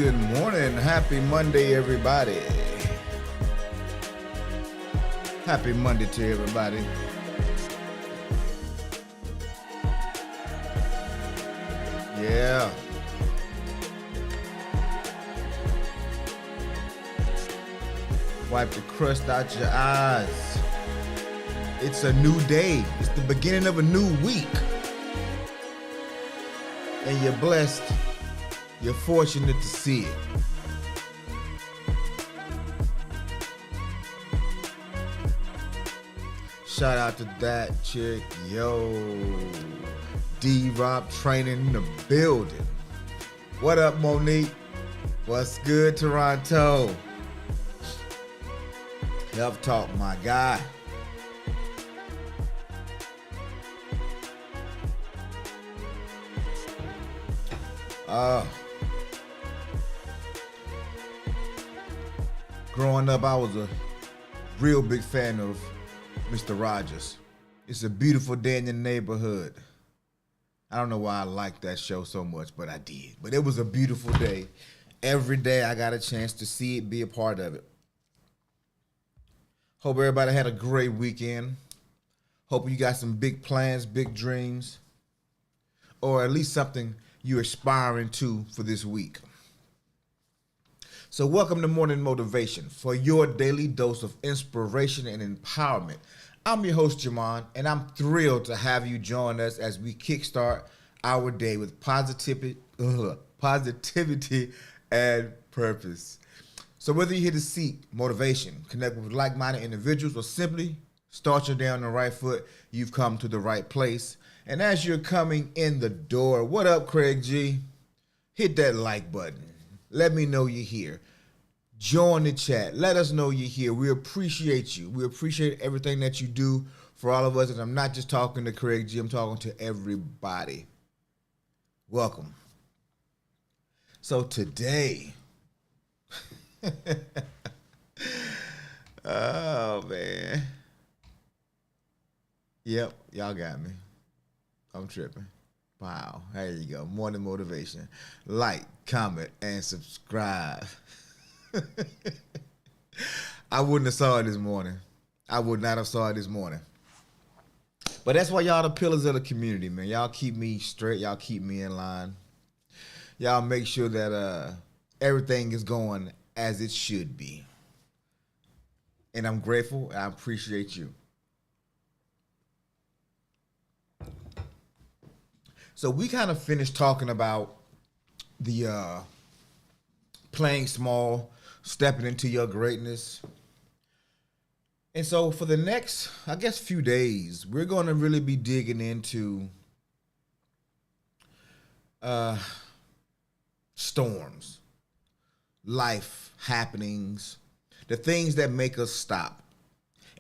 Good morning. Happy Monday, everybody. Happy Monday to everybody. Yeah. Wipe the crust out your eyes. It's a new day. It's the beginning of a new week. And you're blessed. You're fortunate to see it. Shout out to that chick. Yo. D-Rob training in the building. What up, Monique? What's good, Toronto? Health Talk, my guy. Growing up, I was a real big fan of Mr. Rogers. It's a beautiful day in the neighborhood. I don't know why I liked that show so much, but I did. But it was a beautiful day. Every day I got a chance to see it, be a part of it. Hope everybody had a great weekend. Hope you got some big plans, big dreams, or at least something you're aspiring to for this week. So welcome to Morning Motivation for your daily dose of inspiration and empowerment. I'm your host, Jamon, and I'm thrilled to have you join us as we kickstart our day with positivity and purpose. So whether you're here to seek motivation, connect with like-minded individuals, or simply start your day on the right foot, you've come to the right place. And as you're coming in the door, what up, Craig G? Hit that like button. Let me know you're here. Join the chat. Let us know you're here. We appreciate you. We appreciate everything that you do for all of us. And I'm not just talking to Craig G. I'm talking to everybody. Welcome. So today, oh man. Yep, y'all got me. I'm tripping. Wow, there you go. Morning motivation. Like, comment, and subscribe. I wouldn't have saw it this morning. I would not have saw it this morning. But that's why y'all the pillars of the community, man. Y'all keep me straight. Y'all keep me in line. Y'all make sure that everything is going as it should be. And I'm grateful. I appreciate you. So we kind of finished talking about the playing small, stepping into your greatness. And so for the next, I guess, few days, we're going to really be digging into storms, life happenings, the things that make us stop.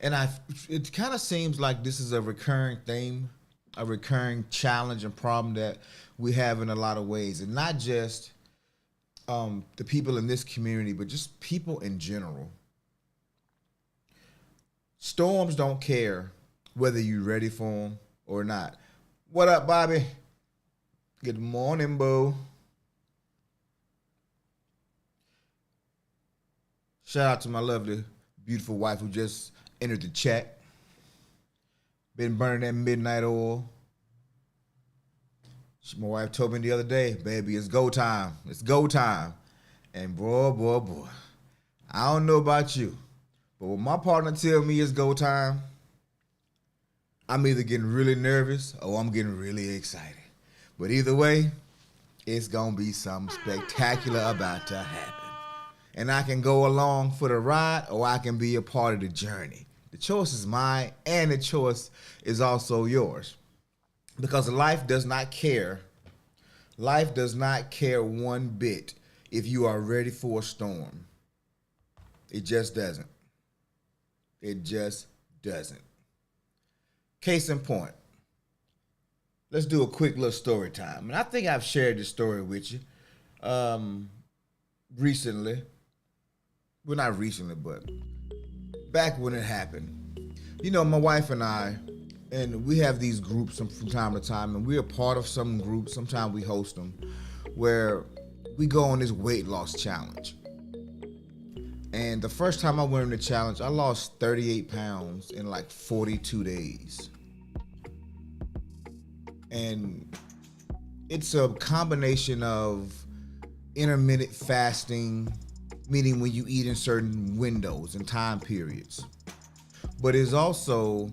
And it kind of seems like this is a recurring theme, a recurring challenge and problem that we have in a lot of ways. And not just the people in this community, but just people in general. Storms don't care whether you're ready for them or not. What up, Bobby? Good morning, boo. Shout out to my lovely, beautiful wife who just entered the chat. Been burning that midnight oil. My wife told me the other day, baby, it's go time. It's go time. And boy, I don't know about you, but when my partner tells me it's go time, I'm either getting really nervous or I'm getting really excited. But either way, it's going to be something spectacular about to happen. And I can go along for the ride or I can be a part of the journey. The choice is mine and the choice is also yours. Because life does not care. Life does not care one bit if you are ready for a storm. It just doesn't. It just doesn't. Case in point. Let's do a quick little story time. And I think I've shared this story with you recently. Well, not recently, but back when it happened. You know, my wife and I, and we have these groups from time to time, and we're a part of some groups. Sometimes we host them, where we go on this weight loss challenge. And the first time I went on the challenge, I lost 38 pounds in like 42 days. And it's a combination of intermittent fasting, meaning when you eat in certain windows and time periods. But it's also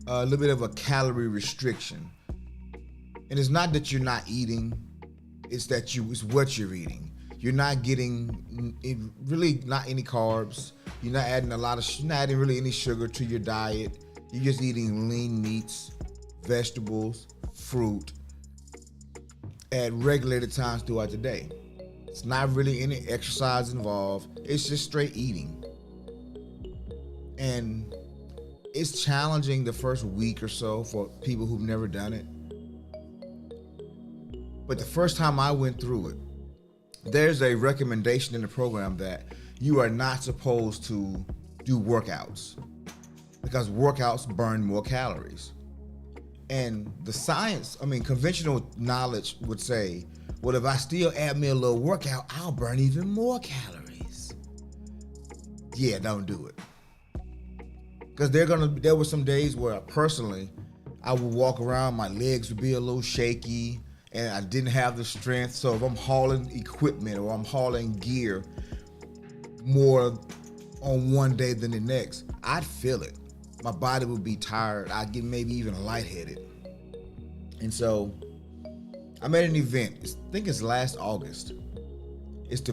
a little bit of a calorie restriction. And it's not that you're not eating, it's what you're eating. You're not getting really not any carbs. You're not adding you're not adding really any sugar to your diet. You're just eating lean meats, vegetables, fruit at regulated times throughout the day. It's not really any exercise involved. It's just straight eating. And it's challenging the first week or so for people who've never done it. But the first time I went through it, there's a recommendation in the program that you are not supposed to do workouts because workouts burn more calories. And the science, conventional knowledge would say, well, if I still add me a little workout, I'll burn even more calories. Yeah, don't do it. Because there were some days where personally, I would walk around, my legs would be a little shaky, and I didn't have the strength. So if I'm hauling equipment or I'm hauling gear more on one day than the next, I'd feel it. My body would be tired. I'd get maybe even lightheaded. And so I'm at an event. I think it's last August. It's the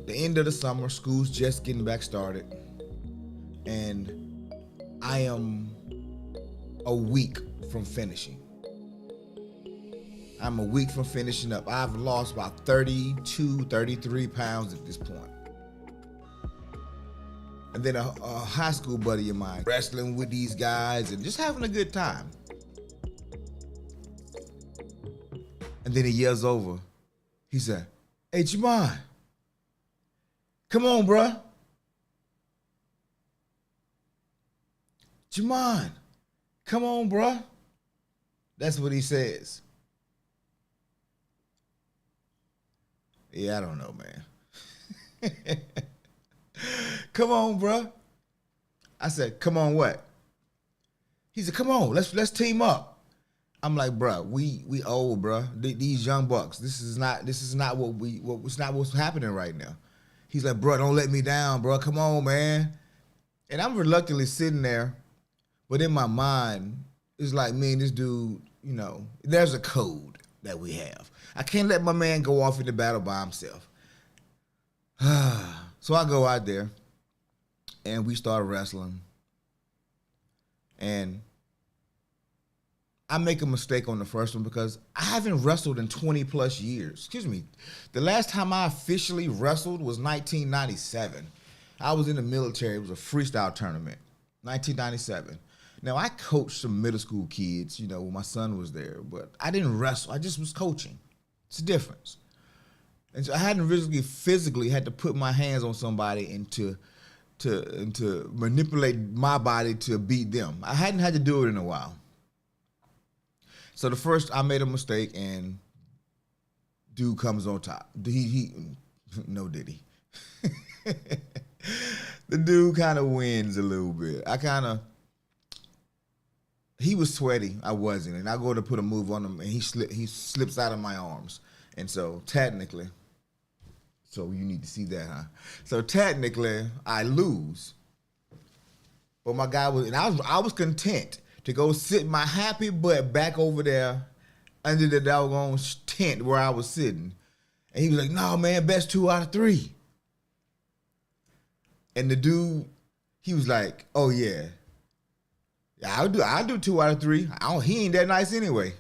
end of the summer. School's just getting back started. And I am a week from finishing. I'm a week from finishing up. I've lost about 32, 33 pounds at this point. And then a high school buddy of mine, wrestling with these guys and just having a good time. And then he yells over. He said, "Hey, Jamon, come on, bruh. Jamon, come on, bruh." That's what he says. Yeah, I don't know, man. Come on, bruh. I said, come on what? He said, come on, let's team up. I'm like, bruh, we old, bruh. These young bucks. This is not what's happening right now. He's like, bruh, don't let me down, bruh. Come on, man. And I'm reluctantly sitting there, but in my mind, it's like me and this dude, there's a code that we have. I can't let my man go off into battle by himself. So I go out there and we start wrestling. And I make a mistake on the first one because I haven't wrestled in 20 plus years. Excuse me. The last time I officially wrestled was 1997. I was in the military. It was a freestyle tournament, 1997. Now, I coached some middle school kids, when my son was there, but I didn't wrestle. I just was coaching. It's a difference. And so I hadn't really physically had to put my hands on somebody and to manipulate my body to beat them. I hadn't had to do it in a while. So the first, I made a mistake and dude comes on top. No diddy. The dude kind of wins a little bit. He was sweaty, I wasn't, and I go to put a move on him, and he slips out of my arms. And so technically, so you need to see that, huh? So technically, I lose. But my guy I was content to go sit my happy butt back over there under the doggone tent where I was sitting. And he was like, "No, man, best 2 out of 3. And the dude, he was like, "Oh, yeah. I'll do 2 out of 3. He ain't that nice anyway."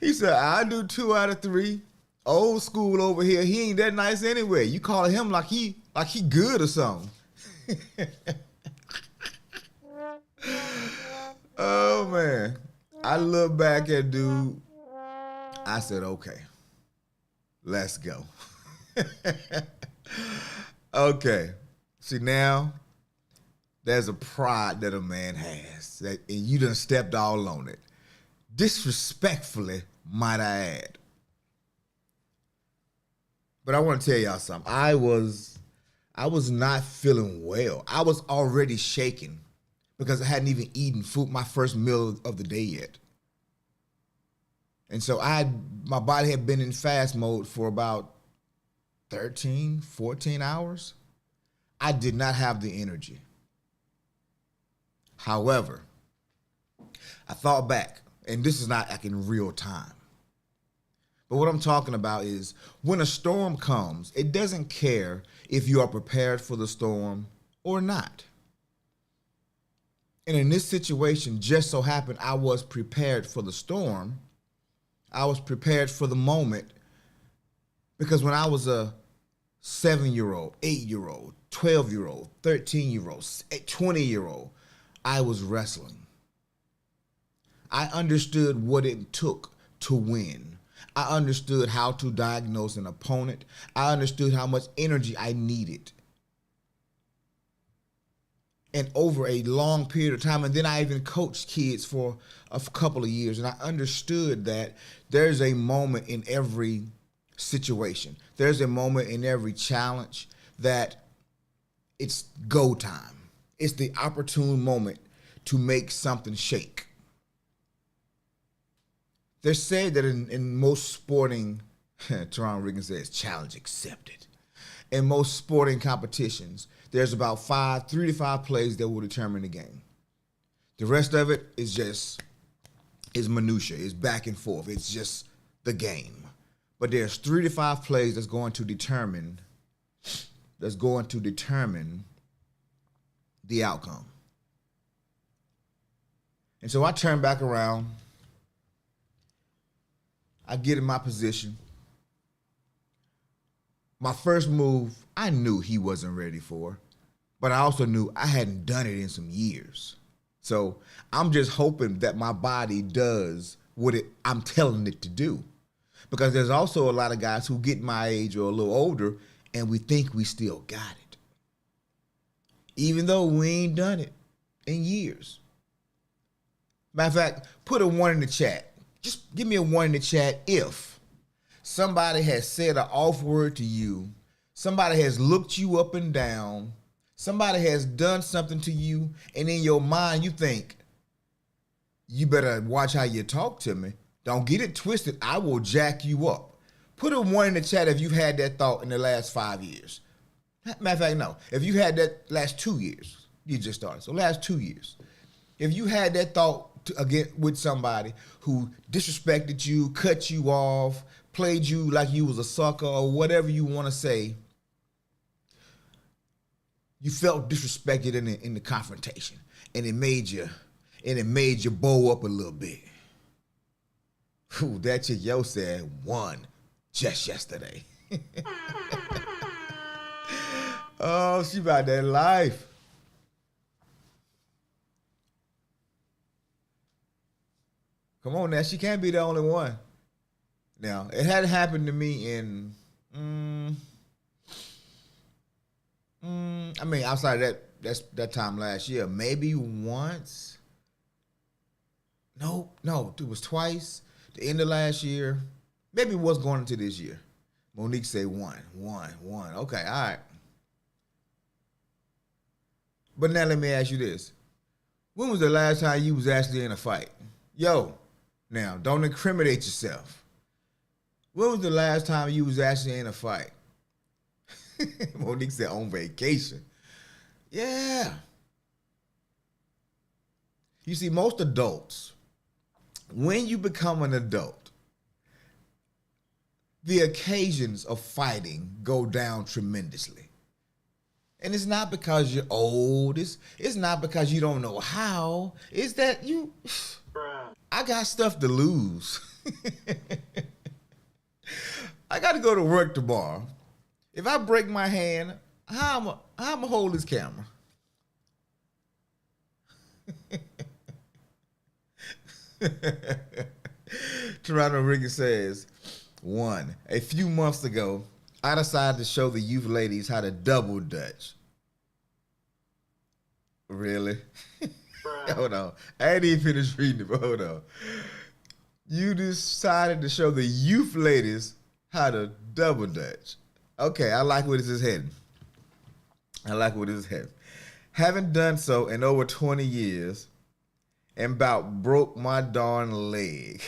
He said, "I'll do 2 out of 3. Old school over here. He ain't that nice anyway. You call him like he good or something." Oh man. I look back at dude. I said, "Okay, let's go." Okay. See, now There's a pride that a man has, that, and you done stepped all on it. Disrespectfully, might I add. But I want to tell y'all something. I was not feeling well. I was already shaking because I hadn't even eaten food, my first meal of the day yet. And so my body had been in fast mode for about 13, 14 hours. I did not have the energy. However, I thought back, and this is not like in real time. But what I'm talking about is when a storm comes, it doesn't care if you are prepared for the storm or not. And in this situation, just so happened I was prepared for the storm. I was prepared for the moment because when I was a 7-year-old, 8-year-old, 12-year-old, 13-year-old, 20-year-old, I was wrestling. I understood what it took to win. I understood how to diagnose an opponent. I understood how much energy I needed. And over a long period of time, and then I even coached kids for a couple of years, and I understood that there's a moment in every situation. There's a moment in every challenge that it's go time. It's the opportune moment to make something shake. They say that in most sporting, Teron Riggins says, challenge accepted. In most sporting competitions, there's about 3 to 5 plays that will determine the game. The rest of it is minutia. It's back and forth. It's just the game. But there's 3 to 5 plays that's going to determine the outcome. And so I turn back around. I get in my position. My first move, I knew he wasn't ready for, but I also knew I hadn't done it in some years. So I'm just hoping that my body does what I'm telling it to do. Because there's also a lot of guys who get my age or a little older and we think we still got it. Even though we ain't done it in years. Matter of fact, put a 1 in the chat. Just give me a 1 in the chat if somebody has said an off word to you, somebody has looked you up and down, somebody has done something to you, and in your mind you think, you better watch how you talk to me. Don't get it twisted. I will jack you up. Put a 1 in the chat if you've had that thought in the last 5 years. Matter of fact, no. If you had that last 2 years, you just started. So last 2 years. If you had that thought again with somebody who disrespected you, cut you off, played you like you was a sucker or whatever you want to say, you felt disrespected in the confrontation, and it made you bow up a little bit. Ooh, that chick yo said won just yesterday. Oh, she about that life. Come on now, she can't be the only one. Now, it hadn't happened to me in, outside of that time last year, maybe once. No, it was twice. The end of last year, maybe what's going into this year. Monique say one. Okay, all right. But now let me ask you this. When was the last time you was actually in a fight? Yo, now, don't incriminate yourself. When was the last time you was actually in a fight? Monique said on vacation. Yeah. You see, most adults, when you become an adult, the occasions of fighting go down tremendously. And it's not because you're old. It's not because you don't know how. It's that I got stuff to lose. I got to go to work tomorrow. If I break my hand, how am I hold this camera? Toronto Ricky says, 1. A few months ago, I decided to show the youth ladies how to double dutch. Really? Bruh. Hold on. I ain't even finished reading it, but hold on. You decided to show the youth ladies how to double dutch. Okay, I like where this is heading. I like where this is heading. Haven't done so in over 20 years and about broke my darn leg.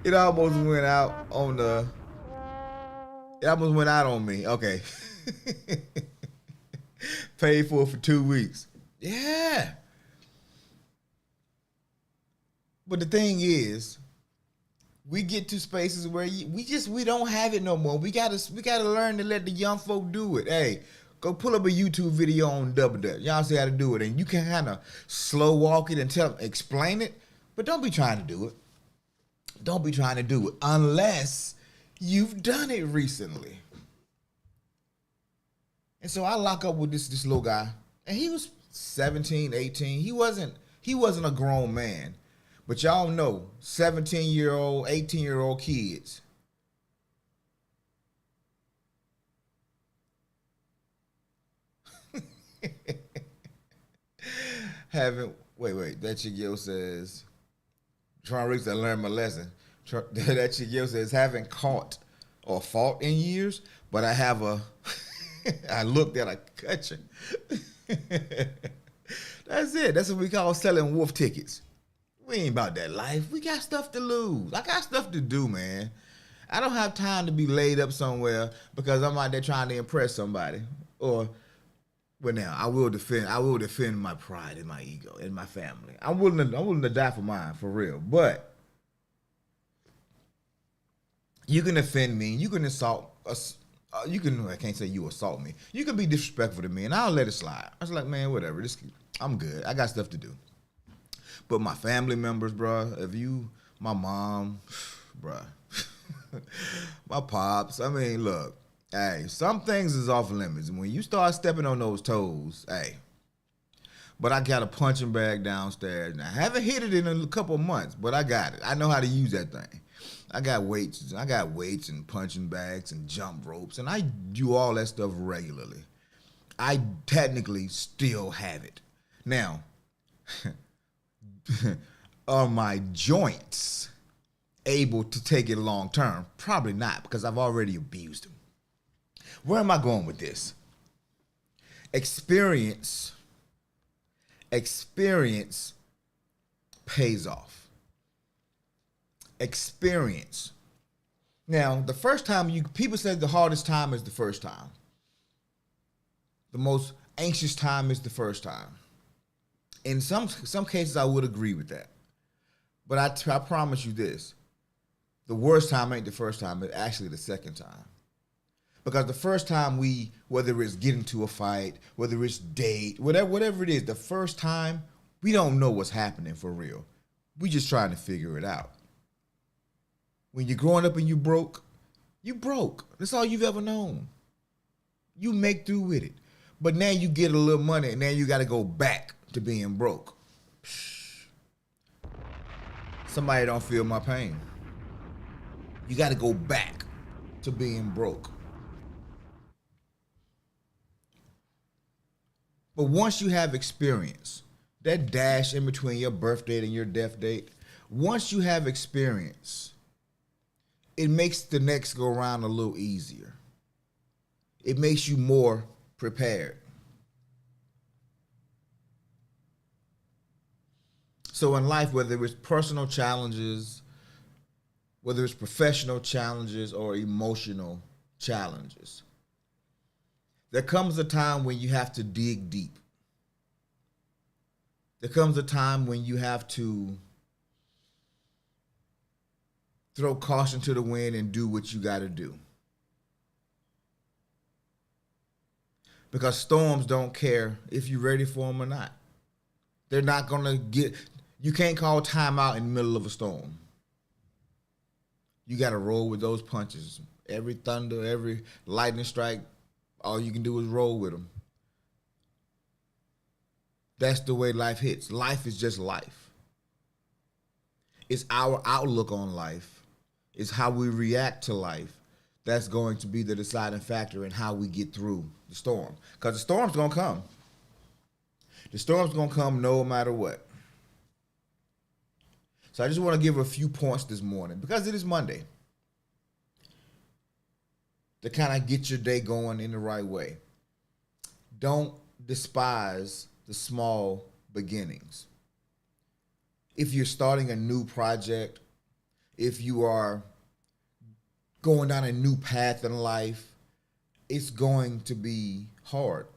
It almost went out on the. It almost went out on me. Okay. Paid for 2 weeks. Yeah. But the thing is, we get to spaces where we don't have it no more. We gotta learn to let the young folk do it. Hey, go pull up a YouTube video on double dutch. Y'all see how to do it, and you can kind of slow walk it and explain it, but don't be trying to do it. Don't be trying to do it unless you've done it recently. And so I lock up with this little guy, and he was 17, 18. He wasn't a grown man. But y'all know 17-year-old, 18-year-old kids. Wait, that chick yo says, trying to reach and learn my lesson. That chick yo says, haven't caught or fought in years, but I have I looked at a cutcha. That's it. That's what we call selling wolf tickets. We ain't about that life. We got stuff to lose. I got stuff to do, man. I don't have time to be laid up somewhere because I'm out there trying to impress somebody. Well, now I will defend my pride and my ego and my family. I'm willing to die for mine, for real. But you can offend me. You can insult us. I can't say you assault me. You can be disrespectful to me, and I'll let it slide. I was like, man, whatever. I'm good. I got stuff to do. But my family members, bruh, my mom, bruh, my pops, I mean, look, hey, some things is off limits. When you start stepping on those toes, hey. But I got a punching bag downstairs. Now, I haven't hit it in a couple of months, but I got it. I know how to use that thing. I got weights and punching bags and jump ropes, and I do all that stuff regularly. I technically still have it. Now, are my joints able to take it long term? Probably not, because I've already abused them. Where am I going with this? Experience pays off. Experience. Now, the first time people say the hardest time is the first time. The most anxious time is the first time. In some cases, I would agree with that. But I promise you this. The worst time ain't the first time, it's actually the second time. Because the first time whether it's getting to a fight, whether it's date, whatever it is, the first time, we don't know what's happening for real. We just trying to figure it out. When you're growing up and you broke. That's all you've ever known. You make through with it. But now you get a little money, and now you got to go back to being broke. Somebody don't feel my pain. You got to go back to being broke. But once you have experience, that dash in between your birth date and your death date, once you have experience, it makes the next go around a little easier. It makes you more prepared. So in life, whether it's personal challenges, whether it's professional challenges or emotional challenges, there comes a time when you have to dig deep. There comes a time when you have to throw caution to the wind and do what you got to do. Because storms don't care if you're ready for them or not. They're not going to you can't call timeout in the middle of a storm. You got to roll with those punches. Every thunder, every lightning strike, all you can do is roll with them. That's the way life hits. Life is just life. It's our outlook on life. It's how we react to life that's going to be the deciding factor in how we get through the storm. Because the storm's going to come. The storm's going to come no matter what. So I just want to give a few points this morning because it is Monday to kind of get your day going in the right way. Don't despise the small beginnings. If you're starting a new project, if you are going down a new path in life, it's going to be hard.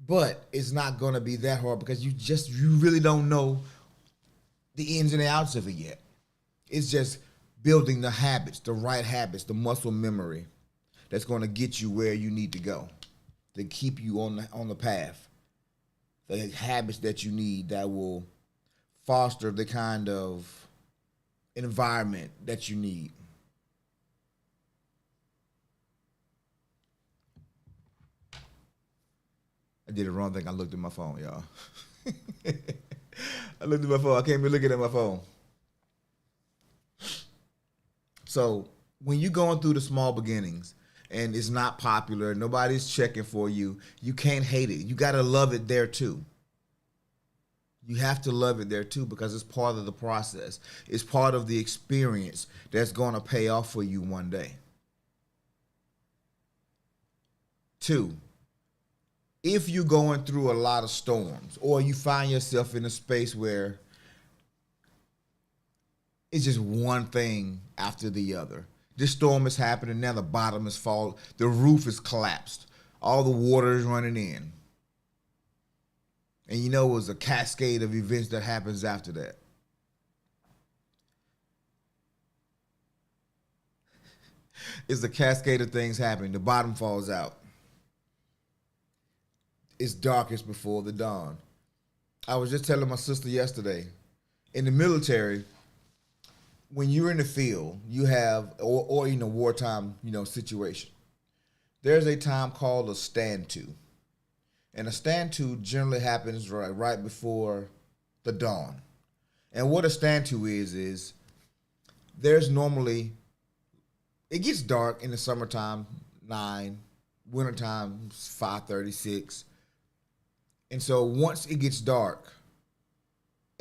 But it's not going to be that hard because you really don't know the ins and outs of it yet. It's just building the habits, the right habits, the muscle memory that's going to get you where you need to go, to keep you on the path. The habits that you need that will foster the kind of environment that you need. I did the wrong thing. I looked at my phone, y'all. I looked at my phone. I can't be looking at my phone. So when you're going through the small beginnings and it's not popular, nobody's checking for you, you can't hate it. You got to love it there too. You have to love it there too because it's part of the process. It's part of the experience that's going to pay off for you one day. 2, if you're going through a lot of storms or you find yourself in a space where it's just one thing after the other. This storm is happening, now the bottom is falling, the roof is collapsed, all the water is running in. And you know it was a cascade of events that happens after that. It's a cascade of things happening. The bottom falls out. It's darkest before the dawn. I was just telling my sister yesterday, in the military, when you're in the field, you have, or in a wartime, situation, there's a time called a stand to. And a stand to generally happens right before the dawn. And what a stand to is there's normally, it gets dark in the summertime, 9, wintertime, 5:30, 6. And so once it gets dark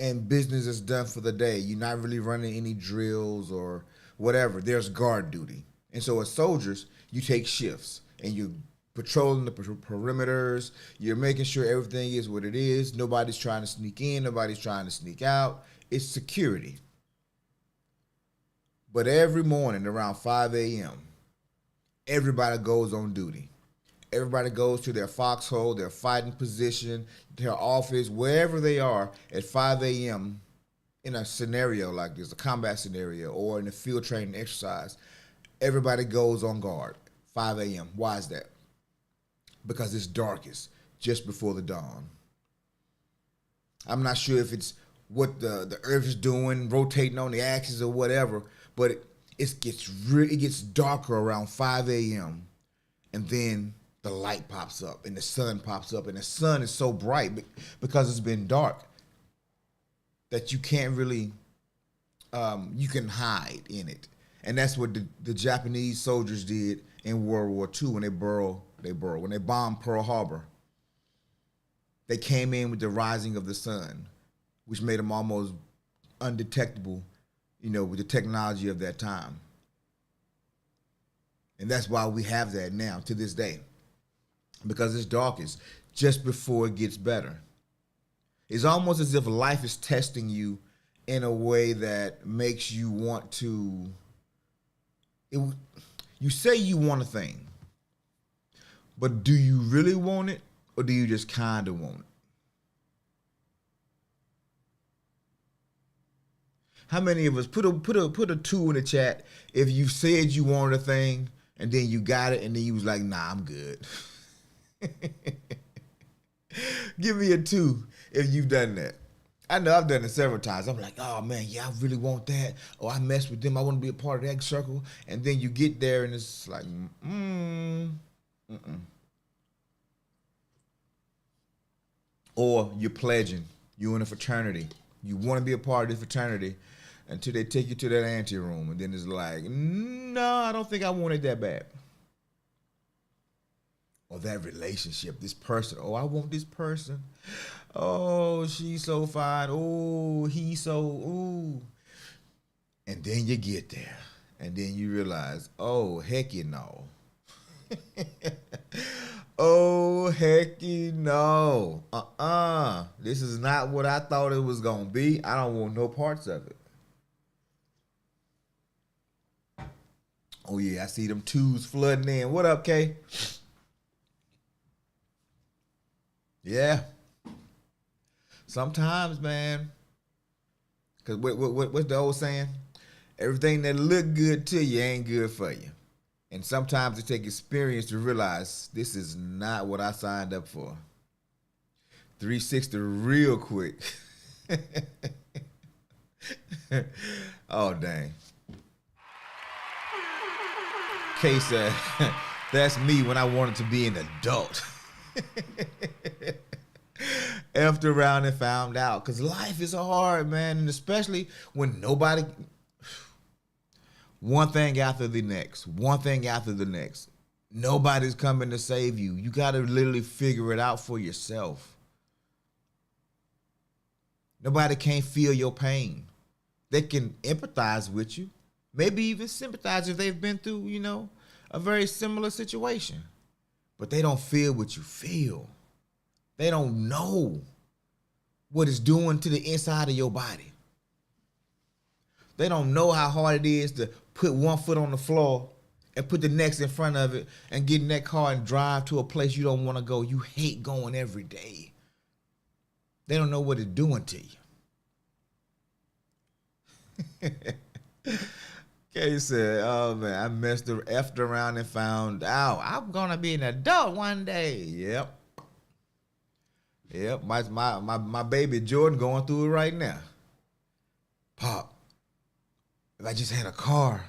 and business is done for the day, you're not really running any drills or whatever, there's guard duty. And so as soldiers, you take shifts and you're patrolling the perimeters, you're making sure everything is what it is, nobody's trying to sneak in, nobody's trying to sneak out. It's security. But every morning around 5 a.m., everybody goes on duty. Everybody goes to their foxhole, their fighting position, their office, wherever they are at 5 a.m. in a scenario like this, a combat scenario, or in a field training exercise. Everybody goes on guard, 5 a.m. Why is that? Because it's darkest, just before the dawn. I'm not sure if it's what the earth is doing, rotating on the axis or whatever, but it gets darker around 5 a.m. and then the light pops up and the sun pops up, and the sun is so bright because it's been dark that you can't really, you can hide in it. And that's what the Japanese soldiers did in World War II when when they bombed Pearl Harbor. They came in with the rising of the sun, which made them almost undetectable, with the technology of that time. And that's why we have that now to this day. Because it's darkest just before it gets better. It's almost as if life is testing you in a way that makes you want to. You say you want a thing, but do you really want it, or do you just kind of want it? How many of us put a 2 in the chat if you said you wanted a thing and then you got it and then you was like, nah, I'm good. Give me a 2 if you've done that. I know I've done it several times. I'm like, oh man, yeah, I really want that. Or I mess with them. I want to be a part of that circle. And then you get there and it's like, Or you're pledging. You're in a fraternity. You want to be a part of this fraternity. until they take you to that ante room, and then it's like, no, I don't think I want it that bad. Or that relationship, this person. Oh, I want this person. Oh, she's so fine. Oh, he's so, ooh. And then you get there. And then you realize, oh, hecky no. Oh, hecky no. This is not what I thought it was going to be. I don't want no parts of it. Oh, yeah, I see them twos flooding in. What up, Kay? Yeah. Sometimes, man, because what's the old saying? Everything that look good to you ain't good for you. And sometimes it takes experience to realize this is not what I signed up for. 360 real quick. Oh, dang. Kay said, that's me when I wanted to be an adult. After around and found out, because life is hard, man, and especially when nobody, one thing after the next, nobody's coming to save you. You got to literally figure it out for yourself. Nobody can't feel your pain. They can empathize with you, maybe even sympathize if they've been through, a very similar situation, but they don't feel what you feel. They don't know what it's doing to the inside of your body. They don't know how hard it is to put one foot on the floor and put the next in front of it and get in that car and drive to a place you don't want to go. You hate going every day. They don't know what it's doing to you. Kay said, oh man, I messed effed around and found out I'm going to be an adult one day. Yep. Yep, my baby Jordan going through it right now. Pop, if I just had a car,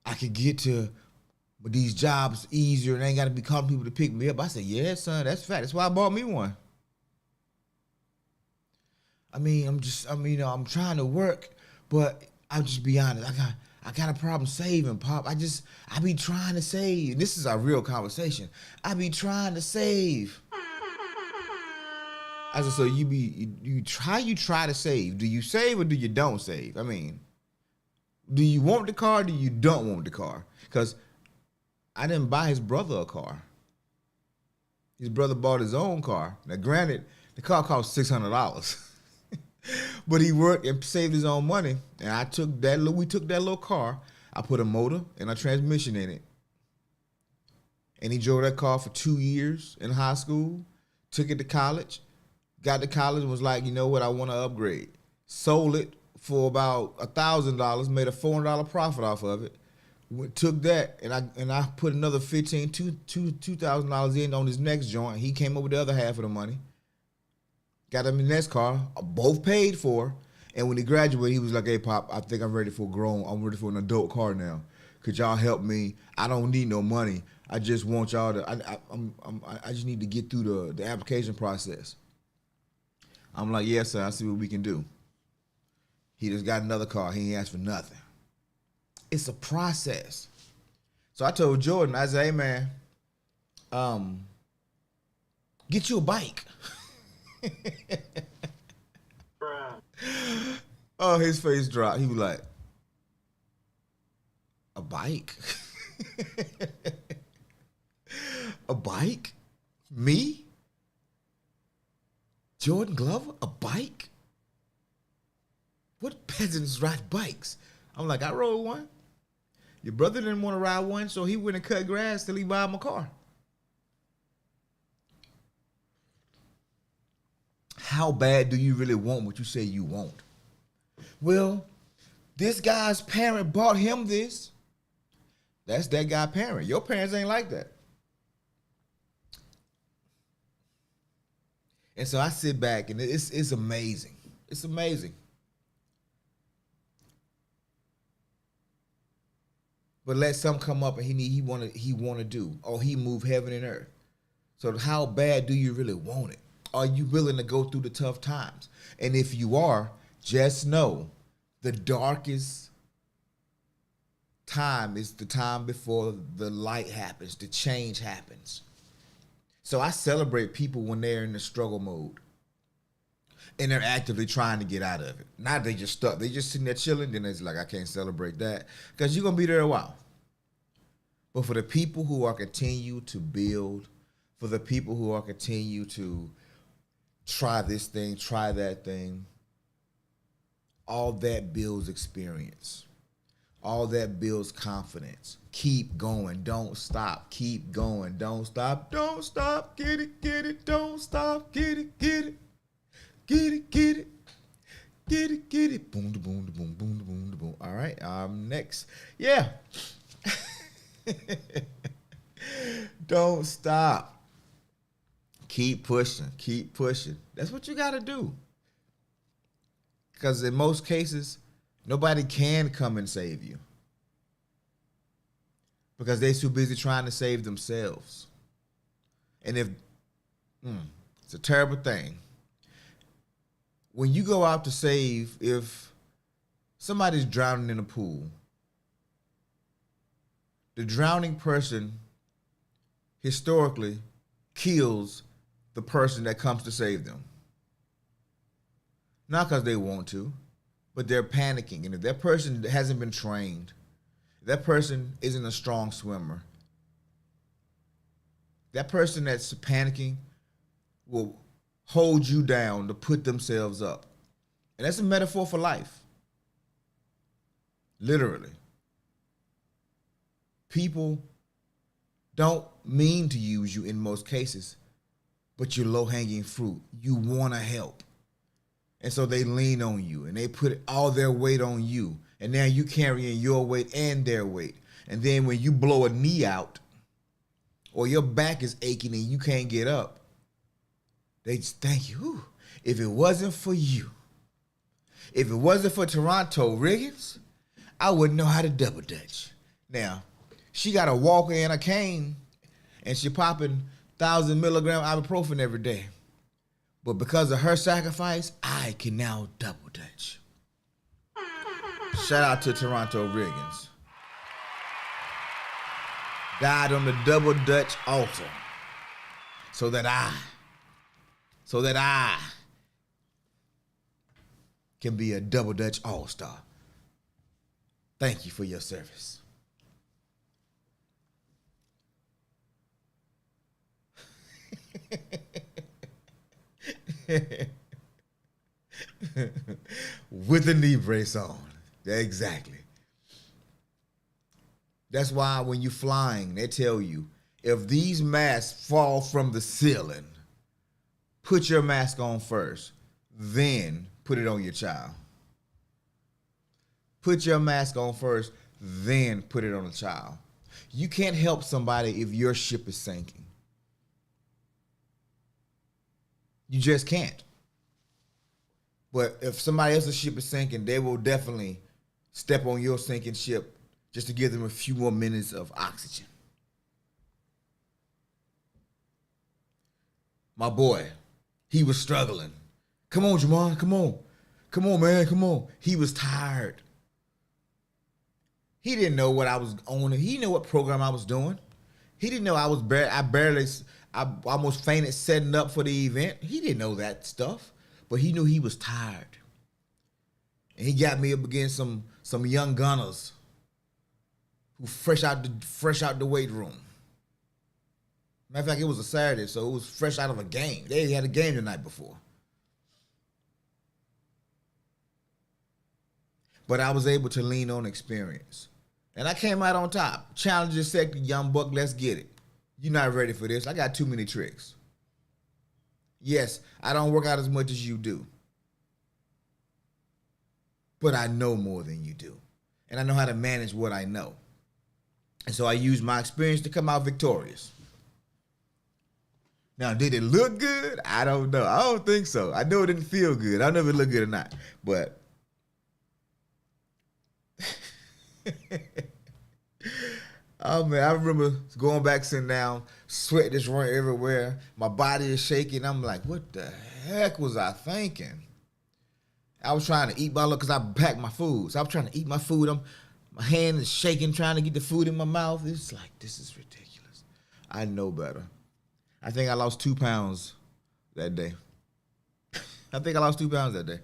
I could get to these jobs easier and I ain't got to be calling people to pick me up. I said, yeah, son, that's fact. That's why I bought me one. I'm trying to work, but I'll just be honest. I got a problem saving, Pop. I be trying to save. This is our real conversation. I be trying to save. I said, so you try to save. Do you save or do you don't save? I mean, do you want the car or do you don't want the car? Because I didn't buy his brother a car. His brother bought his own car. Now, granted, the car cost $600. But he worked and saved his own money. And we took that little car. I put a motor and a transmission in it. And he drove that car for 2 years in high school. Took it to college. Got to college and was like, you know what, I want to upgrade. Sold it for about $1,000, made a $400 profit off of it. Took that and I put another $2,000 in on his next joint. He came up with the other half of the money. Got him in the next car, both paid for. And when he graduated, he was like, hey, Pop, I think I'm ready for an adult car now. Could y'all help me? I don't need no money. I just want y'all to, I just need to get through the application process. I'm like, yes, sir, I see what we can do. He just got another car. He ain't asked for nothing. It's a process. So I told Jordan, I said, hey, man, get you a bike. Oh, his face dropped. He was like, a bike? A bike? Me? Jordan Glover, a bike? What peasants ride bikes? I'm like, I rode one. Your brother didn't want to ride one, so he went and cut grass till he bought him a car. How bad do you really want what you say you want? Well, this guy's parent bought him this. That's that guy's parent. Your parents ain't like that. And so I sit back and it's amazing. It's amazing. But let something come up and he want to do, or he move heaven and earth. So how bad do you really want it? Are you willing to go through the tough times? And if you are, just know the darkest time is the time before the light happens, the change happens. So I celebrate people when they're in the struggle mode and they're actively trying to get out of it. Not they just stuck. They just sitting there chilling. Then it's like, I can't celebrate that because you're going to be there a while. But for the people who are continue to build, for the people who are continue to try this thing, try that thing, all that builds experience. All that builds confidence. Keep going. Don't stop. Keep going. Don't stop. Don't stop. Get it. Get it. Don't stop. Get it. Get it. Get it. Get it. Get it. Get it. Boom, da, boom, da, boom, boom, da, boom, da, boom. All right. Next. Yeah. Don't stop. Keep pushing. Keep pushing. That's what you got to do. Because in most cases, nobody can come and save you because they're too busy trying to save themselves. And it's a terrible thing. When you go out to save, if somebody's drowning in a pool, the drowning person historically kills the person that comes to save them. Not because they want to, but they're panicking. And if that person hasn't been trained, if that person isn't a strong swimmer, that person that's panicking will hold you down to put themselves up. And that's a metaphor for life. Literally. People don't mean to use you in most cases, but you're low-hanging fruit. You want to help. And so they lean on you and they put all their weight on you. And now you carrying your weight and their weight. And then when you blow a knee out or your back is aching and you can't get up, they just thank you. Whew. If it wasn't for you, if it wasn't for Toronto Riggins, I wouldn't know how to double dutch. Now, she got a walker and a cane and she popping 1,000 milligram ibuprofen every day. But because of her sacrifice, I can now double dutch. Shout out to Toronto Riggins. Died on the double dutch altar so that I can be a double dutch all-star. Thank you for your service. With a knee brace on. Exactly. That's why when you're flying, they tell you, if these masks fall from the ceiling, put your mask on first, then put it on your child. Put your mask on first, then put it on a child. You can't help somebody if your ship is sinking. You just can't. But if somebody else's ship is sinking, they will definitely step on your sinking ship just to give them a few more minutes of oxygen. My boy, he was struggling. Come on, Jamon, come on. Come on, man, come on. He was tired. He didn't know what I was on. He didn't know what program I was doing. He didn't know I almost fainted setting up for the event. He didn't know that stuff, but he knew he was tired. And he got me up against some young gunners who fresh out the weight room. Matter of fact, it was a Saturday, so it was fresh out of a game. They had a game the night before. But I was able to lean on experience. And I came out on top. Challenge accepted, young buck, let's get it. You're not ready for this. I got too many tricks. Yes, I don't work out as much as you do. But I know more than you do. And I know how to manage what I know. And so I use my experience to come out victorious. Now, did it look good? I don't know. I don't think so. I know it didn't feel good. I don't know if it looked good or not. But oh man, I remember going back sitting down, sweat just running everywhere. My body is shaking. I'm like, what the heck was I thinking? I was trying to eat because I packed my food. So I was trying to eat my food. My hand is shaking, trying to get the food in my mouth. It's like, this is ridiculous. I know better. I think I lost 2 pounds that day. I think I lost 2 pounds that day.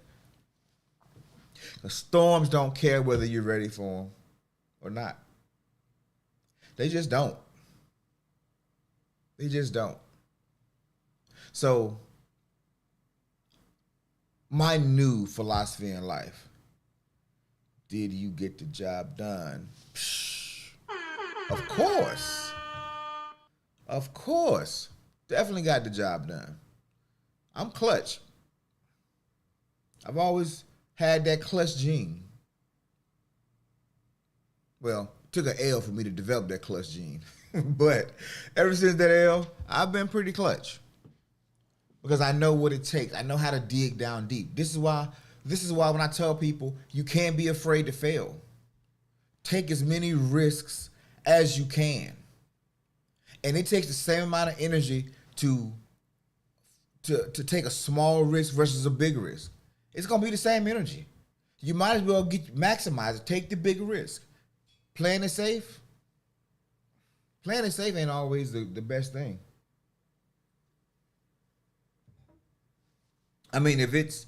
The storms don't care whether you're ready for them or not. They just don't. They just don't. So, my new philosophy in life: did you get the job done? Psh, of course. Of course. Definitely got the job done. I'm clutch. I've always had that clutch gene. Well, it took an L for me to develop that clutch gene. But ever since that L, I've been pretty clutch. Because I know what it takes. I know how to dig down deep. This is why when I tell people, you can't be afraid to fail. Take as many risks as you can. And it takes the same amount of energy to take a small risk versus a big risk. It's gonna be the same energy. You might as well maximize it. Take the big risk. Playing it safe. Playing it safe ain't always the best thing. I mean, if it's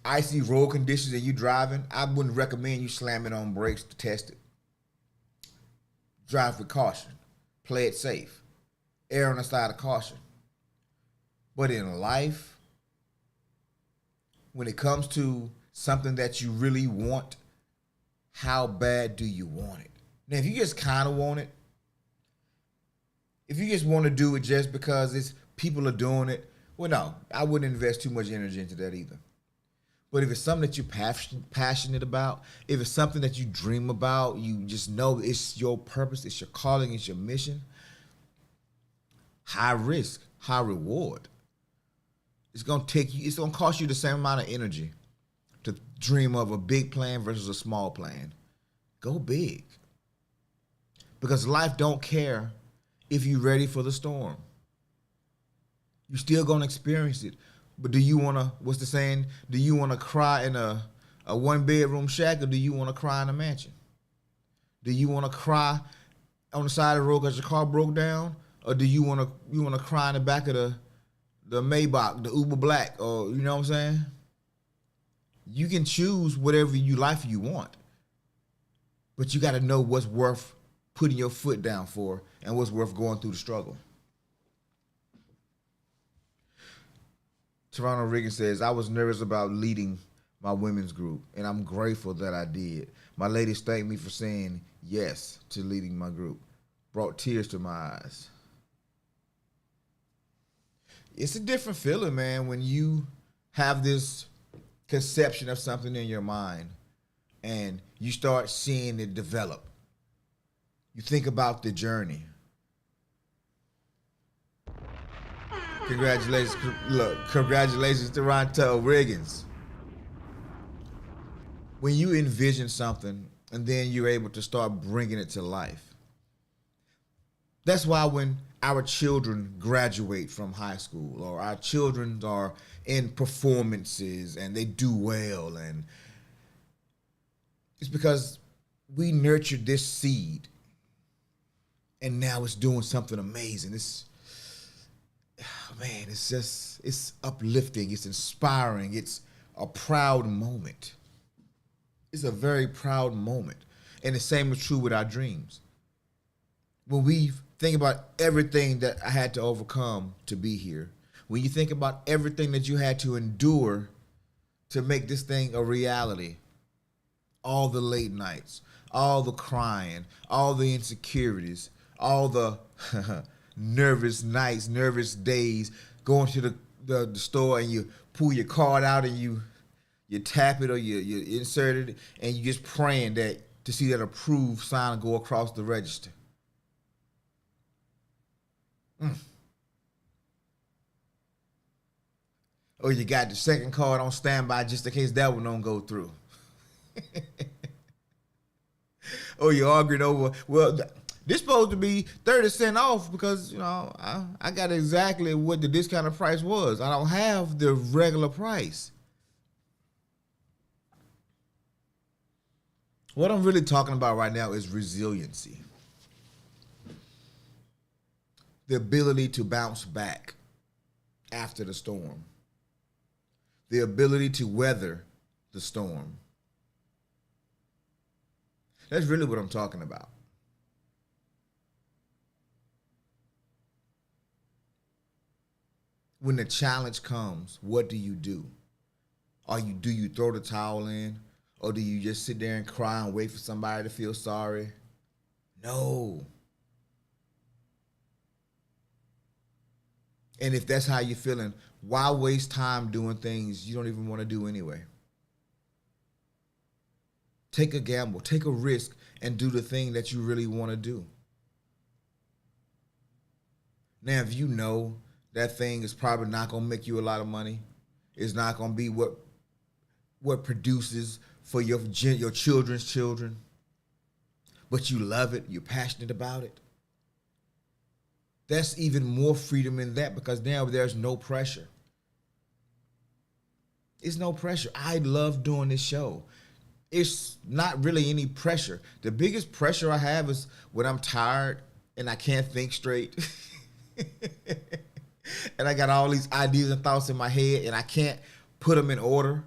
icy road conditions and you driving, I wouldn't recommend you slamming on brakes to test it. Drive with caution. Play it safe. Err on the side of caution. But in life, when it comes to something that you really want, how bad do you want it? Now, if you just kind of want it, if you just want to do it just because people are doing it, well, no, I wouldn't invest too much energy into that either. But if it's something that you're passionate about, if it's something that you dream about, you just know it's your purpose, it's your calling, it's your mission, high risk, high reward. It's gonna cost you the same amount of energy to dream of a big plan versus a small plan. Go big. Because life don't care if you're ready for the storm. You're still gonna experience it. But do you wanna, what's the saying? Do you wanna cry in a 1-bedroom shack, or do you wanna cry in a mansion? Do you wanna cry on the side of the road because your car broke down? Or do you wanna cry in the back of the Maybach, the Uber Black, or you know what I'm saying? You can choose whatever life you want. But you gotta know what's worth putting your foot down for and what's worth going through the struggle. Toronto Reagan says, I was nervous about leading my women's group, and I'm grateful that I did. My ladies thanked me for saying yes to leading my group. Brought tears to my eyes. It's a different feeling, man, when you have this conception of something in your mind and you start seeing it develop. You think about the journey. Congratulations, Toronto Riggins. When you envision something and then you're able to start bringing it to life. That's why when our children graduate from high school, or our children are in performances and they do well, and it's because we nurtured this seed and now it's doing something amazing. It's uplifting, it's inspiring, it's a proud moment. It's a very proud moment. And the same is true with our dreams. When we think about everything that I had to overcome to be here, when you think about everything that you had to endure to make this thing a reality, all the late nights, all the crying, all the insecurities, all the nervous nights, nervous days, going to the store and you pull your card out and you tap it or you insert it and you just praying that to see that approved sign go across the register. Or you got the second card on standby just in case that one don't go through. Or you're arguing over, well, this supposed to be 30% off because, you know, I got exactly what the discounted price was. I don't have the regular price. What I'm really talking about right now is resiliency. The ability to bounce back after the storm. The ability to weather the storm. That's really what I'm talking about. When the challenge comes, what do you do? Do you throw the towel in? Or do you just sit there and cry and wait for somebody to feel sorry? No. And if that's how you're feeling, why waste time doing things you don't even want to do anyway? Take a gamble, take a risk, and do the thing that you really want to do. Now, if you know that thing is probably not going to make you a lot of money, it's not going to be what produces for your children's children, but you love it, you're passionate about it, that's even more freedom in that, because now there's no pressure. It's no pressure. I love doing this show. It's not really any pressure. The biggest pressure I have is when I'm tired and I can't think straight. And I got all these ideas and thoughts in my head and I can't put them in order.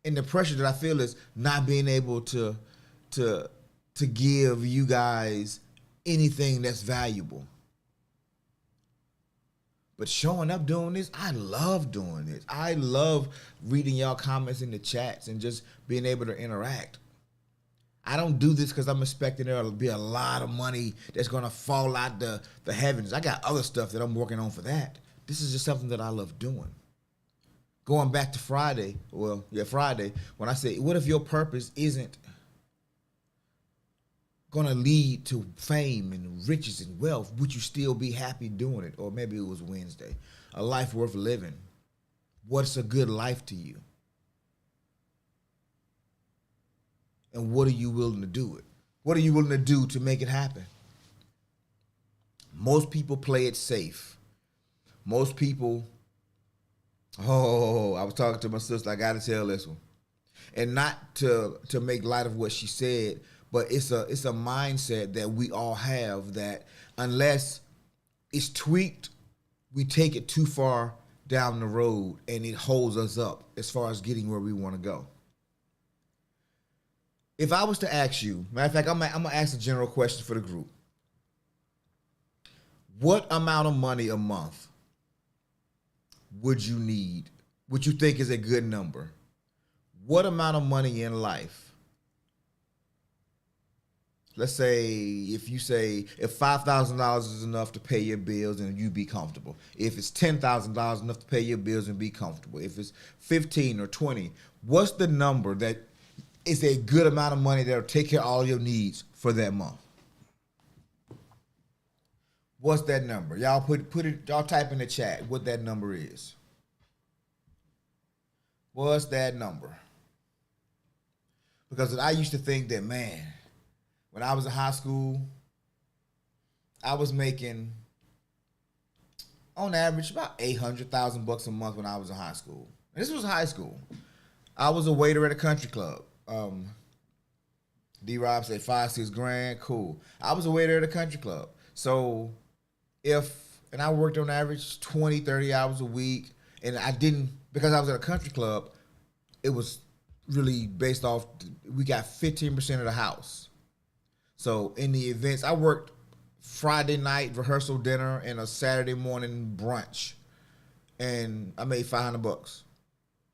And the pressure that I feel is not being able to give you guys anything that's valuable. But showing up doing this, I love doing this. I love reading y'all comments in the chats and just being able to interact. I don't do this because I'm expecting there to be a lot of money that's going to fall out the heavens. I got other stuff that I'm working on for that. This is just something that I love doing. Going back to Friday, when I say, what if your purpose isn't going to lead to fame and riches and wealth? Would you still be happy doing it? Or maybe it was Wednesday. A life worth living. What's a good life to you? And what are you willing to do it? What are you willing to do to make it happen? Most people play it safe. Most people, I was talking to my sister, I gotta tell this one. And not to make light of what she said, but it's a mindset that we all have, that unless it's tweaked, we take it too far down the road and it holds us up as far as getting where we want to go. If I was to ask you, matter of fact, I'm gonna ask a general question for the group. What amount of money a month would you need? Would you think is a good number? What amount of money in life? Let's say if $5,000 is enough to pay your bills and you be comfortable. If it's $10,000 enough to pay your bills and be comfortable. If it's 15 or 20, what's the number that is a good amount of money that'll take care of all your needs for that month? What's that number? Y'all put it, y'all type in the chat what that number is. What's that number? Because I used to think that, man, when I was in high school, I was making, on average, about $800,000 a month when I was in high school. And this was high school. I was a waiter at a country club. D-Rob said 5-6 grand, cool. I was a waiter at a country club. So and I worked on average 20, 30 hours a week, and I didn't, because I was at a country club, it was really based off, we got 15% of the house. So in the events, I worked Friday night rehearsal dinner and a Saturday morning brunch, and I made $500.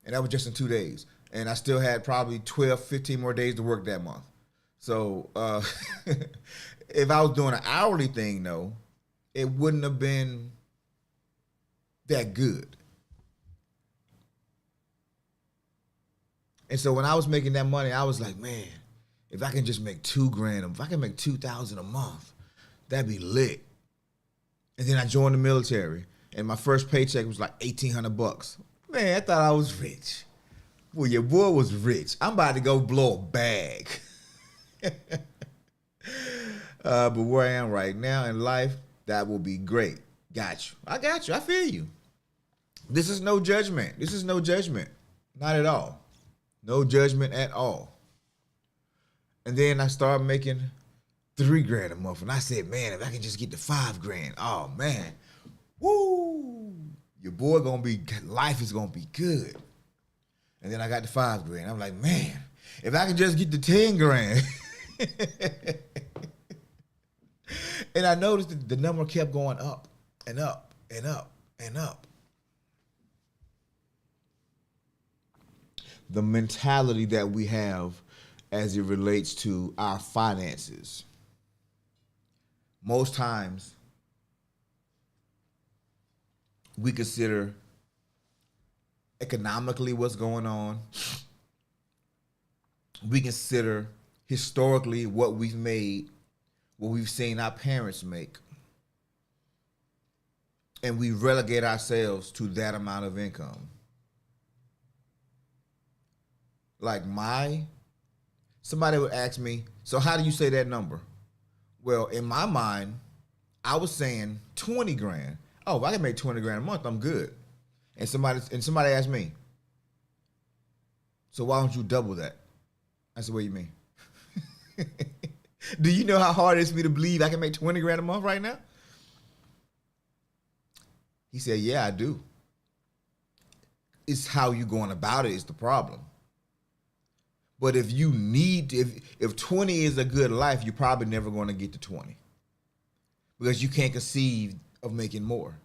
And that was just in 2 days. And I still had probably 12, 15 more days to work that month. So if I was doing an hourly thing, though, it wouldn't have been that good. And so when I was making that money, I was like, man, if I can just make $2 grand, if I can make $2,000 a month, that'd be lit. And then I joined the military, and my first paycheck was like $1,800. Man, I thought I was rich. Well, your boy was rich. I'm about to go blow a bag. But where I am right now in life, that will be great. Got you. I got you. I feel you. This is no judgment. This is no judgment. Not at all. No judgment at all. And then I started making 3 grand a month. And I said, man, if I can just get to 5 grand, oh man, woo, your boy life is gonna be good. And then I got to 5 grand. I'm like, man, if I can just get to 10 grand. And I noticed that the number kept going up and up and up and up. The mentality that we have as it relates to our finances. Most times, we consider economically what's going on. We consider historically what we've made, what we've seen our parents make. And we relegate ourselves to that amount of income. Like somebody would ask me, so how do you say that number? Well, in my mind, I was saying 20 grand. Oh, if I can make 20 grand a month, I'm good. And somebody asked me, so why don't you double that? I said, what do you mean? Do you know how hard it is for me to believe I can make 20 grand a month right now? He said, yeah, I do. It's how you going about it is the problem. But if 20 is a good life, you're probably never going to get to 20. Because you can't conceive of making more.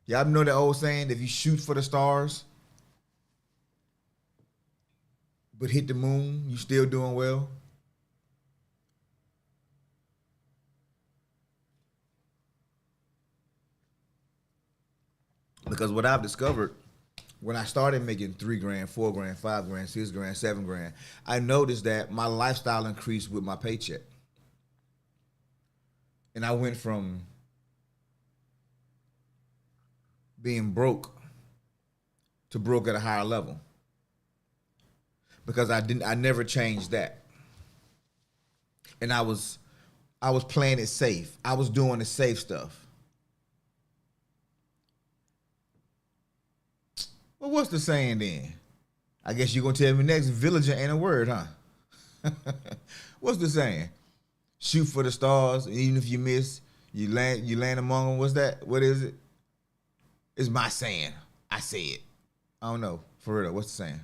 Y'all know that old saying, if you shoot for the stars, but hit the moon, you still doing well? Because what I've discovered, when I started making 3 grand, 4 grand, 5 grand, 6 grand, 7 grand, I noticed that my lifestyle increased with my paycheck. And I went from being broke to broke at a higher level. Because I never changed that. And I was playing it safe. I was doing the safe stuff. Well, what's the saying then? I guess you're going to tell me next, vigilant ain't a word, huh? What's the saying? Shoot for the stars, and even if you miss, you land among them. What's that? What is it? It's my saying. I say it. I don't know. For real, what's the saying?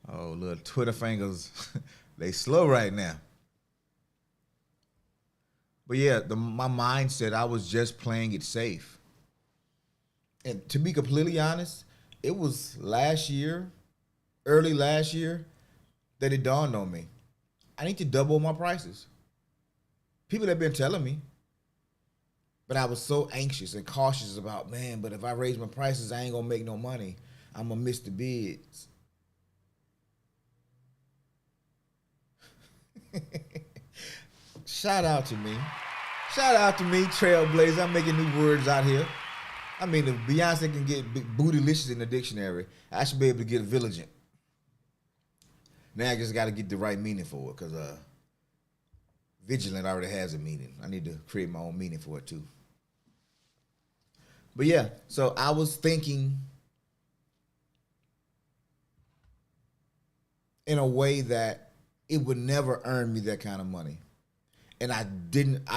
Oh, little Twitter fingers, they slow right now. But yeah, my mindset, I was just playing it safe. And to be completely honest, it was early last year, that it dawned on me. I need to double my prices. People have been telling me, but I was so anxious and cautious about, man, but if I raise my prices, I ain't gonna make no money. I'm gonna miss the bids. Shout out to me. Shout out to me, Trailblazer. I'm making new words out here. I mean, if Beyonce can get bootylicious in the dictionary, I should be able to get vigilant. Now I just got to get the right meaning for it, because vigilant already has a meaning. I need to create my own meaning for it too. But yeah, so I was thinking in a way that it would never earn me that kind of money. And I didn't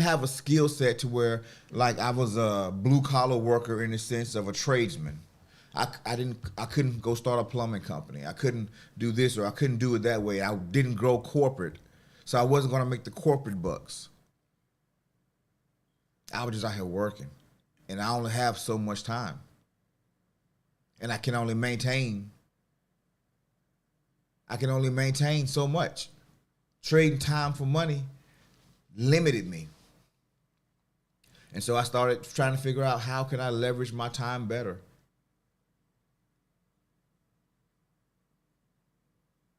have a skill set to where, like, I was a blue collar worker in the sense of a tradesman. I couldn't go start a plumbing company. I couldn't do this, or I couldn't do it that way. I didn't grow corporate, so I wasn't going to make the corporate bucks. I was just out here working, and I only have so much time, and I can only maintain so much. Trading time for money limited me. And so I started trying to figure out, how can I leverage my time better?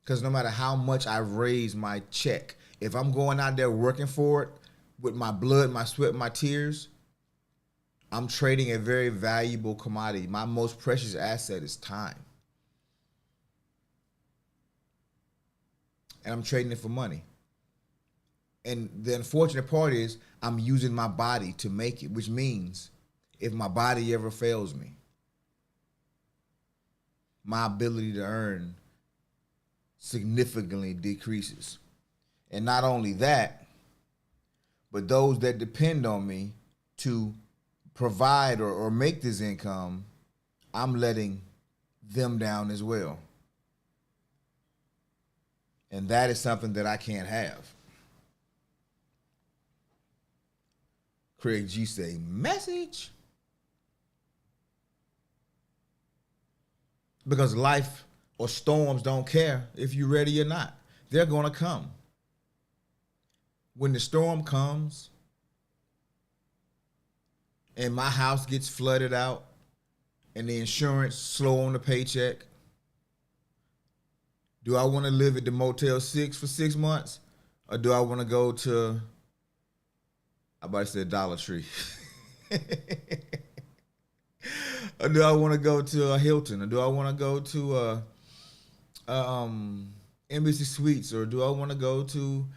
Because no matter how much I raise my check, if I'm going out there working for it with my blood, my sweat, my tears, I'm trading a very valuable commodity. My most precious asset is time. And I'm trading it for money. And the unfortunate part is, I'm using my body to make it, which means if my body ever fails me, my ability to earn significantly decreases. And not only that, but those that depend on me to provide or make this income, I'm letting them down as well. And that is something that I can't have. Craig G say, message. Because life or storms don't care if you're ready or not. They're going to come. When the storm comes and my house gets flooded out and the insurance slow on the paycheck, do I want to live at the Motel 6 for 6 months? Or do I want to go to, I about to say Dollar Tree. Or do I want to go to a Hilton? Or do I want to go to Embassy Suites? Or do I want to go to,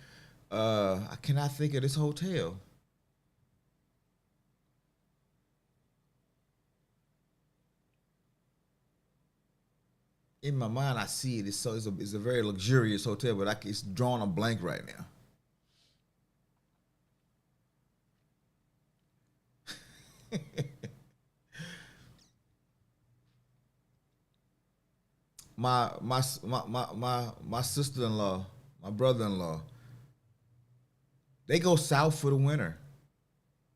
I cannot think of this hotel. In my mind, I see it. It's a very luxurious hotel, but it's drawing a blank right now. my sister-in-law, my brother-in-law, they go south for the winter.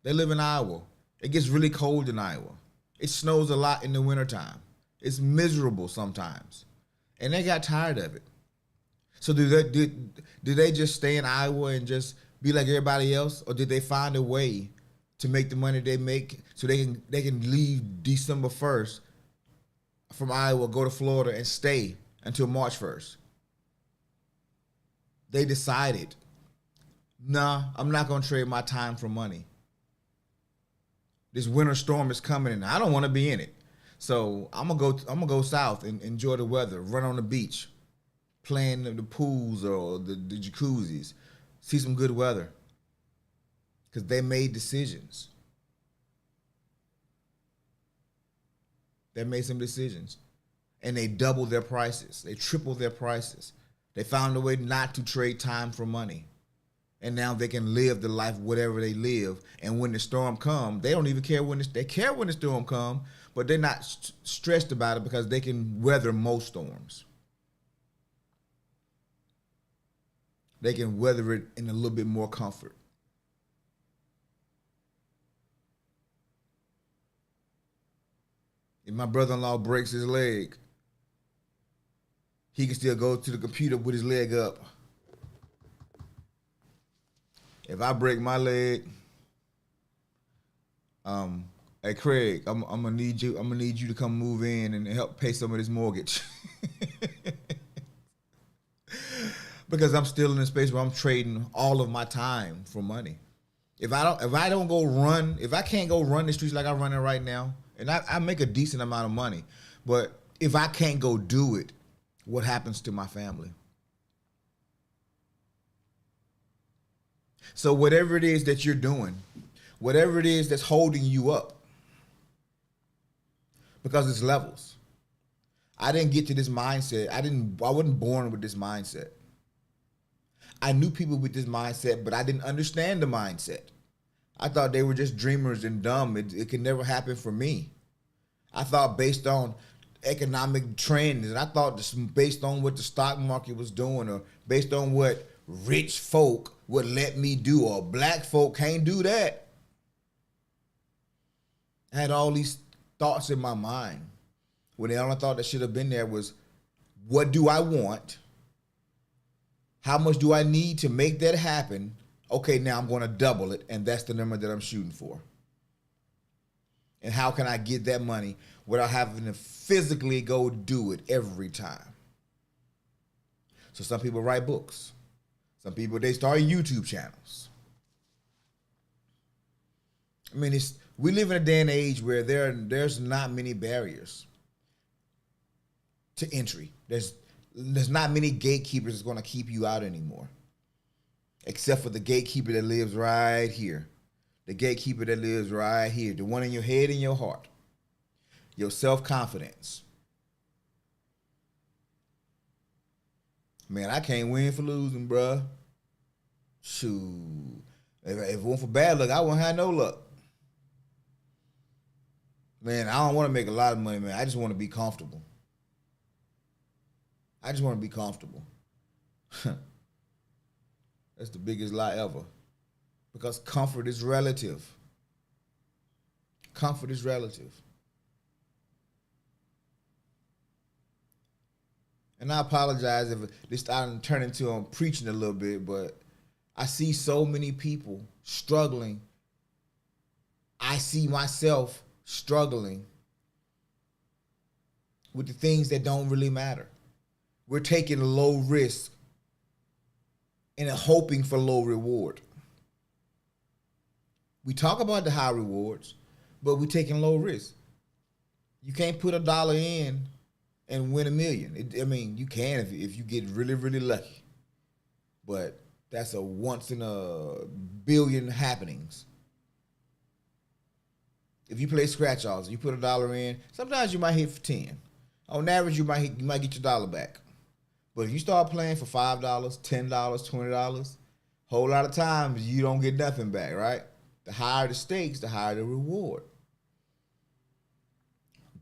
They live in Iowa. It gets really cold in Iowa. It snows a lot in the wintertime. It's miserable sometimes. And they got tired of it. So do they just stay in Iowa and just be like everybody else? Or did they find a way to make the money they make so they can leave December 1st from Iowa, go to Florida, and stay until March 1st? They decided, nah, I'm not going to trade my time for money. This winter storm is coming and I don't want to be in it. So I'm gonna go south and enjoy the weather, run on the beach, play in the pools or the jacuzzis, see some good weather. Because they made decisions. They made some decisions. And they doubled their prices. They tripled their prices. They found a way not to trade time for money. And now they can live the life whatever they live. And when the storm comes, they don't even care they care when the storm comes, but they're not stressed about it because they can weather most storms. They can weather it in a little bit more comfort. If my brother-in-law breaks his leg, he can still go to the computer with his leg up. If I break my leg, hey Craig, I'm gonna need you to come move in and help pay some of this mortgage. Because I'm still in a space where I'm trading all of my time for money. If I can't go run the streets like I'm running right now, and I make a decent amount of money, but if I can't go do it, what happens to my family? So whatever it is that you're doing, whatever it is that's holding you up, because it's levels. I didn't get to this mindset. I wasn't born with this mindset. I knew people with this mindset, but I didn't understand the mindset. I thought they were just dreamers and dumb. It could never happen for me. I thought based on economic trends, and I thought this based on what the stock market was doing, or based on what rich folk would let me do, or black folk can't do that. I had all these thoughts in my mind when the only thought that should have been there was, what do I want? How much do I need to make that happen? Okay, now I'm going to double it, and that's the number that I'm shooting for. And how can I get that money without having to physically go do it every time? So some people write books. Some people, they start YouTube channels. I mean, we live in a day and age where there's not many barriers to entry. There's not many gatekeepers that's going to keep you out anymore, except for the gatekeeper that lives right here. The gatekeeper that lives right here, the one in your head and your heart, your self-confidence. Man, I can't win for losing, bruh. Shoot. If it weren't for bad luck, I wouldn't have no luck. Man, I don't want to make a lot of money, man. I just want to be comfortable. I just want to be comfortable. That's the biggest lie ever. Because comfort is relative. Comfort is relative. And I apologize if this started turning into I'm preaching a little bit, but I see so many people struggling. I see myself struggling with the things that don't really matter. We're taking low risk and hoping for low reward. We talk about the high rewards, but we're taking low risk. You can't put $1 in and win $1 million. You can if you get really, really lucky. But that's a once in a billion happenings. If you play scratch offs, you put $1 in, sometimes you might hit for 10. On average, you might get your dollar back. But if you start playing for $5, $10, $20, whole lot of times you don't get nothing back, right? The higher the stakes, the higher the reward.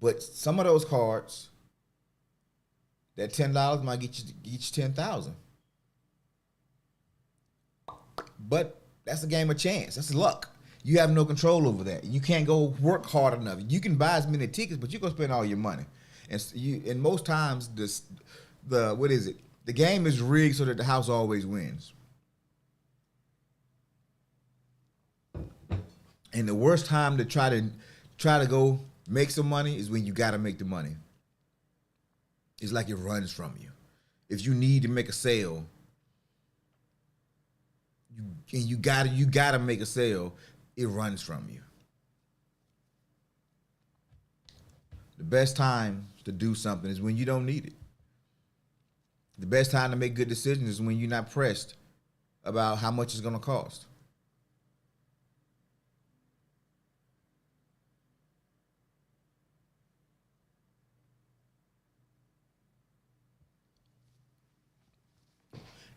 But some of those cards, that $10 might get you 10,000. But that's a game of chance. That's luck. You have no control over that. You can't go work hard enough. You can buy as many tickets, but you're gonna spend all your money. And most times the game is rigged so that the house always wins. And the worst time to try to go make some money is when you gotta make the money. It's like it runs from you. If you need to make a sale, you gotta make a sale, it runs from you. The best time to do something is when you don't need it. The best time to make good decisions is when you're not pressed about how much it's gonna cost.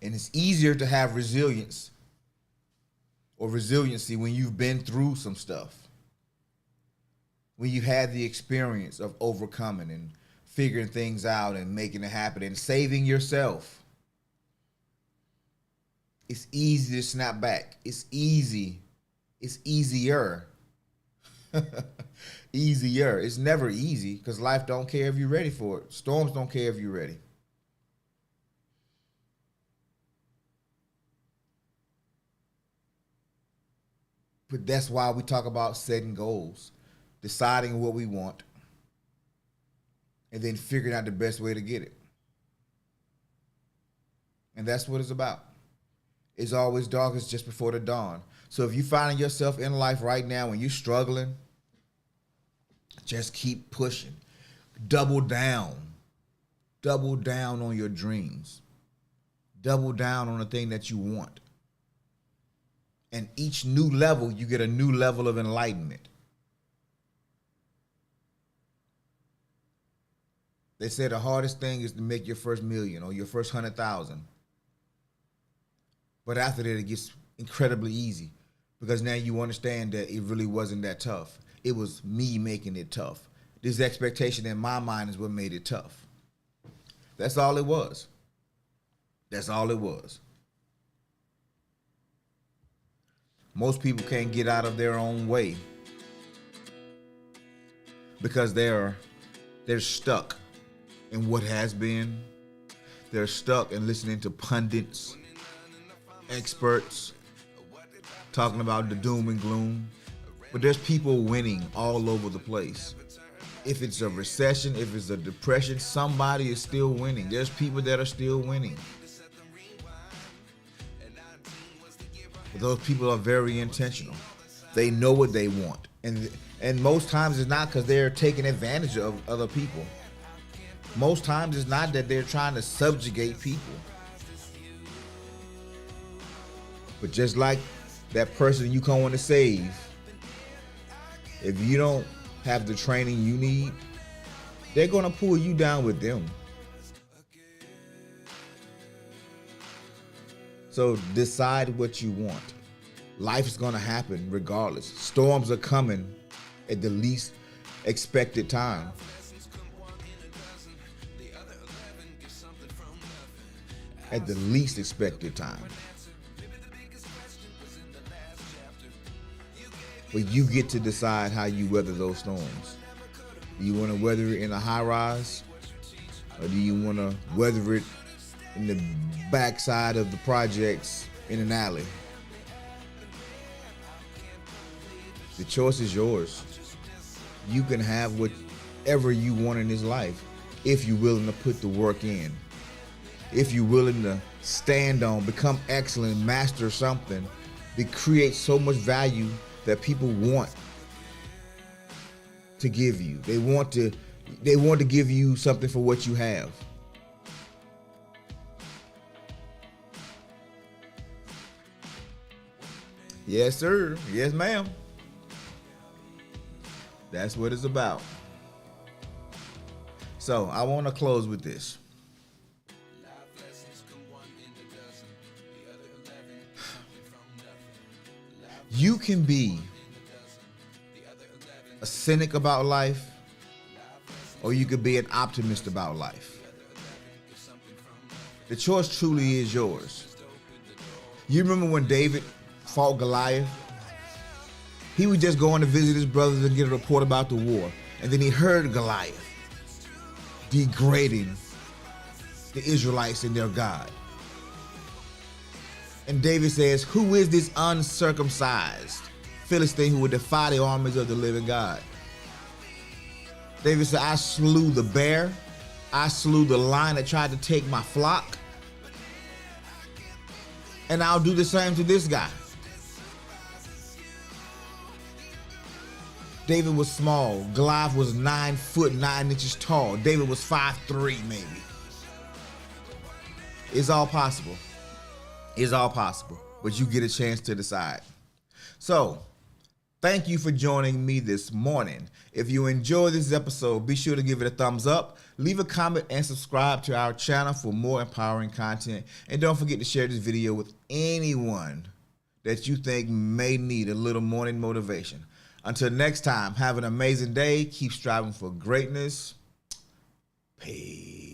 And it's easier to have resilience or resiliency when you've been through some stuff. When you had the experience of overcoming and figuring things out and making it happen and saving yourself. It's easy to snap back. It's easy. It's easier. Easier. It's never easy because life don't care if you're ready for it. Storms don't care if you're ready. But that's why we talk about setting goals, deciding what we want, and then figuring out the best way to get it. And that's what it's about. It's always darkest just before the dawn. So if you're finding yourself in life right now and you're struggling, just keep pushing. Double down. Double down on your dreams. Double down on the thing that you want. And each new level, you get a new level of enlightenment. They say the hardest thing is to make your first million or your first 100,000. But after that, it gets incredibly easy because now you understand that it really wasn't that tough. It was me making it tough. This expectation in my mind is what made it tough. That's all it was. That's all it was. Most people can't get out of their own way because they're stuck in what has been. They're stuck in listening to pundits, experts, talking about the doom and gloom. But there's people winning all over the place. If it's a recession, if it's a depression, somebody is still winning. There's people that are still winning. But those people are very intentional. They know what they want. And most times it's not because they're taking advantage of other people. Most times it's not that they're trying to subjugate people. But just like that person you come on to save, if you don't have the training you need, they're going to pull you down with them. So decide what you want. Life is going to happen regardless. Storms are coming at the least expected time. At the least expected time. But you get to decide how you weather those storms. Do you want to weather it in a high rise? Or do you want to weather it in the backside of the projects in an alley? The choice is yours. You can have whatever you want in this life if you're willing to put the work in. If you're willing to stand on, become excellent, master something that creates so much value that people want to give you. They want to give you something for what you have. Yes, sir. Yes, ma'am. That's what it's about. So I want to close with this. You can be a cynic about life, or you could be an optimist about life. The choice truly is yours. You remember when David fought Goliath? He was just going to visit his brothers and get a report about the war. And then he heard Goliath degrading the Israelites and their God. And David says, "Who is this uncircumcised Philistine who would defy the armies of the living God?" David said, "I slew the bear. I slew the lion that tried to take my flock. And I'll do the same to this guy." David was small. Goliath was 9 foot 9 inches tall. David was 5'3" maybe. It's all possible. It's all possible. But you get a chance to decide. So, thank you for joining me this morning. If you enjoyed this episode, be sure to give it a thumbs up, leave a comment, and subscribe to our channel for more empowering content. And don't forget to share this video with anyone that you think may need a little morning motivation. Until next time, have an amazing day. Keep striving for greatness. Peace.